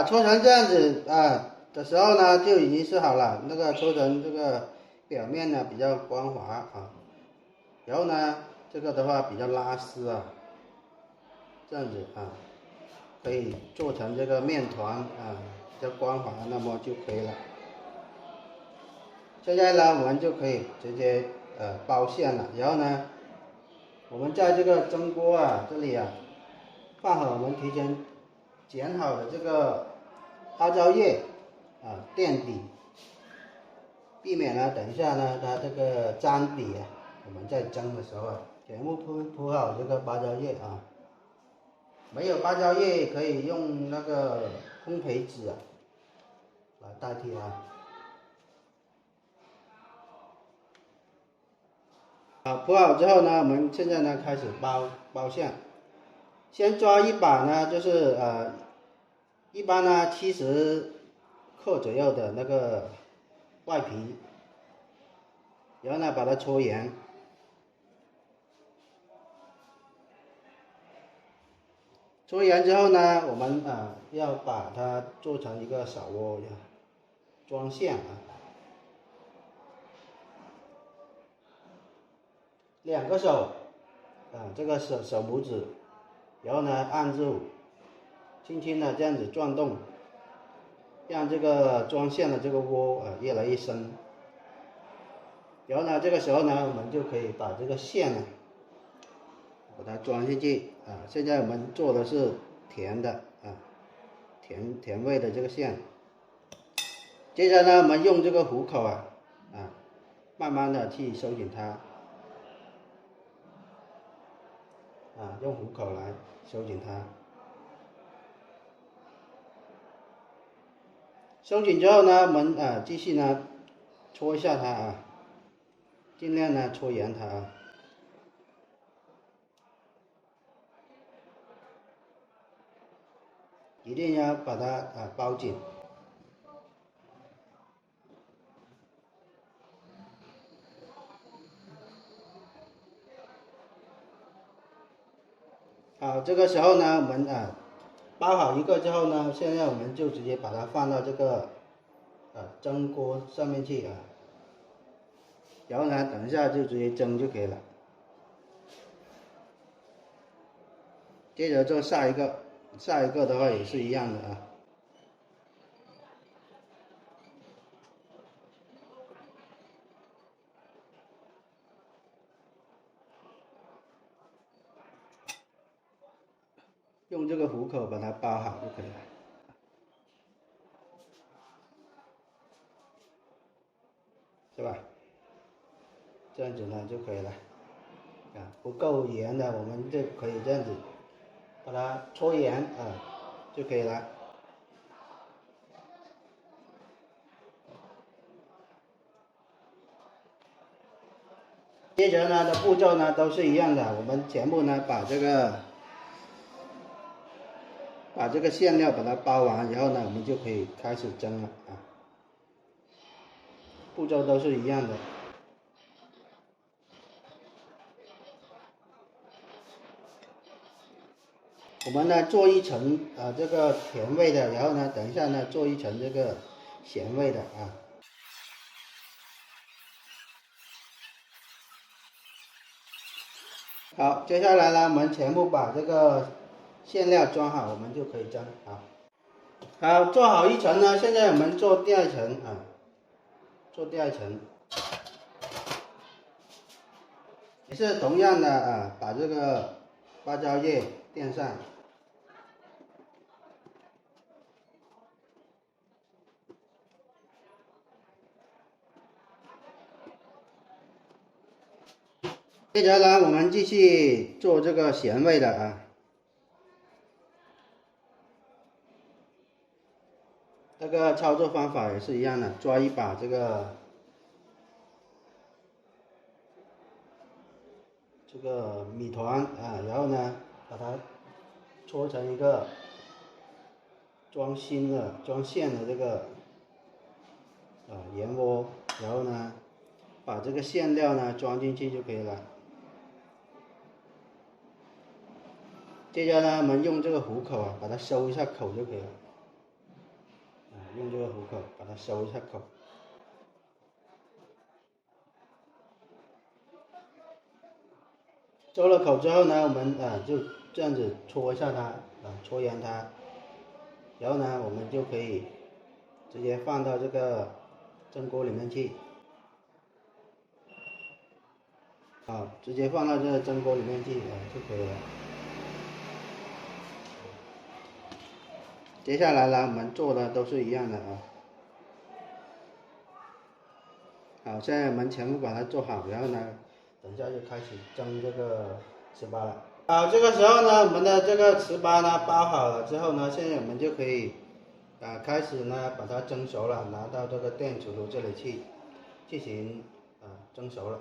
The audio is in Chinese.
搓成这样子的时候呢，就已经是好了。那个搓成这个表面呢比较光滑然后呢，这个的话比较拉丝这样子可以做成这个面团比较光滑，那么就可以了。现在呢，我们就可以直接包馅了。然后呢，我们在这个蒸锅这里放好我们提前剪好的这个花椒叶垫底，避免呢等一下呢它这个粘底我们在蒸的时候全部铺好这个花椒叶没有花椒叶可以用那个烘焙纸来代替铺好之后呢，我们现在呢开始包馅。先抓一把呢，就是一般呢70克左右的那个外皮，然后呢把它搓圆，搓圆之后呢，我们要把它做成一个小窝装馅两个手这个手拇指，然后呢按住，轻轻的这样子转动，让这个装馅的这个窝越来越深。然后呢，这个时候呢，我们就可以把这个馅把它装进去现在我们做的是甜的甜味的这个馅。接着呢，我们用这个虎口慢慢的去收紧它用虎口来收紧它。收紧之后呢，我们继续呢搓一下它尽量呢搓圆它一定要把它包紧。这个时候呢，我们包好一个之后呢，现在我们就直接把它放到这个蒸锅上面去然后呢，等一下就直接蒸就可以了。接着做下一个的话也是一样的用这个虎口把它包好就可以了，是吧？这样子呢就可以了不够圆的我们就可以这样子把它搓圆就可以了。接着呢的步骤呢都是一样的，我们全部呢把这个馅料把它包完，然后呢我们就可以开始蒸了步骤都是一样的。我们呢做一层这个甜味的，然后呢等一下呢做一层这个咸味的好，接下来呢我们全部把这个馅料装好，我们就可以蒸好，做好一层呢，现在我们做第二层做第二层，也是同样的把这个花椒叶垫上。接着呢，我们继续做这个咸味的这个操作方法也是一样的，抓一把这个米团然后呢把它搓成一个装馅的这个圆窝，然后呢把这个馅料呢装进去就可以了。接着呢，我们用这个虎口把它收一下口就可以了。用这个虎口把它收一下口。收了口之后呢，我们就这样子搓一下它，搓圆它，然后呢，我们就可以直接放到这个蒸锅里面去。直接放到这个蒸锅里面去就可以了。接下来呢，我们做的都是一样的好，现在我们全部把它做好，然后呢，等一下就开始蒸这个糍粑了。好，这个时候呢，我们的这个糍粑呢包好了之后呢，现在我们就可以开始呢把它蒸熟了，拿到这个电磁炉这里去进行蒸熟了。